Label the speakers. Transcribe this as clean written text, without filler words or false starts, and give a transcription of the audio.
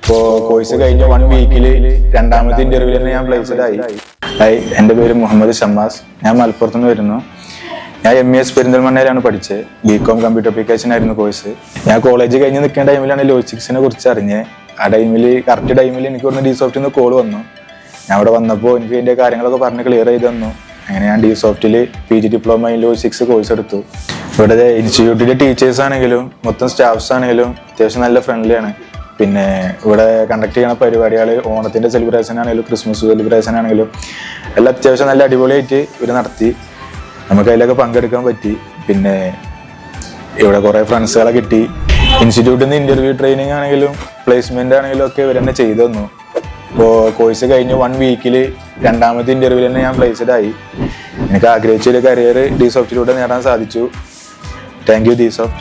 Speaker 1: ഇപ്പോൾ കോഴ്സ് കഴിഞ്ഞ 1 വീക്കിൽ രണ്ടാമത്തെ ഇന്റർവ്യൂവിൽ തന്നെ ഞാൻ പ്ലേസ്ഡ് ആയി. എൻ്റെ പേര് മുഹമ്മദ് ഷമ്മാസ്. ഞാൻ മലപ്പുറത്ത് നിന്ന് വരുന്നു. ഞാൻ MES പെരിന്തൽമണ്ണയിലാണ് പഠിച്ചത്. BCom കമ്പ്യൂട്ടർ അപ്ലിക്കേഷൻ ആയിരുന്നു കോഴ്സ്. ഞാൻ കോളേജ് കഴിഞ്ഞ് നിൽക്കുന്ന ടൈമിലാണ് ലോജിസ്റ്റിക്സിനെ കുറിച്ച് അറിഞ്ഞത്. ആ ടൈമിൽ കറക്റ്റ് ടൈമിൽ എനിക്ക് ഇവിടുന്ന് D-Soft നിന്ന് കോൾ വന്നു. ഞാൻ അവിടെ വന്നപ്പോൾ എനിക്ക് ഇതിൻ്റെ കാര്യങ്ങളൊക്കെ പറഞ്ഞ് ക്ലിയർ ചെയ്ത് തന്നു. അങ്ങനെ ഞാൻ D-Softൽ PG diploma in logistics course എടുത്തു. ഇവിടെ ഇൻസ്റ്റിറ്റ്യൂട്ടിലെ ടീച്ചേഴ്സ് ആണെങ്കിലും മൊത്തം സ്റ്റാഫ്സ് ആണെങ്കിലും അത്യാവശ്യം നല്ല ഫ്രണ്ട്ലിയാണ്. പിന്നെ ഇവിടെ കണ്ടക്ട് ചെയ്യുന്ന പരിപാടികൾ ഓണത്തിൻ്റെ സെലിബ്രേഷൻ ആണെങ്കിലും ക്രിസ്മസ് സെലിബ്രേഷൻ ആണെങ്കിലും എല്ലാം അത്യാവശ്യം നല്ല അടിപൊളിയായിട്ട് ഇവർ നടത്തി. നമുക്ക് അതിലൊക്കെ പങ്കെടുക്കാൻ പറ്റി. പിന്നെ ഇവിടെ കുറേ ഫ്രണ്ട്സുകളെ കിട്ടി. ഇൻസ്റ്റിറ്റ്യൂട്ടിൽ നിന്ന് ഇൻ്റർവ്യൂ ട്രെയിനിങ് ആണെങ്കിലും പ്ലേസ്മെൻ്റ് ആണെങ്കിലും ഒക്കെ ഇവർ തന്നെ ചെയ്തു തന്നു. ഇപ്പോൾ കോഴ്സ് കഴിഞ്ഞ് 1 വീക്കിൽ രണ്ടാമത്തെ ഇൻ്റർവ്യൂവിൽ തന്നെ ഞാൻ പ്ലേസ്ഡ് ആയി. എനിക്ക് ആഗ്രഹിച്ചൊരു കരിയർ D-Softലൂടെ നേടാൻ സാധിച്ചു. Thank you D-Soft.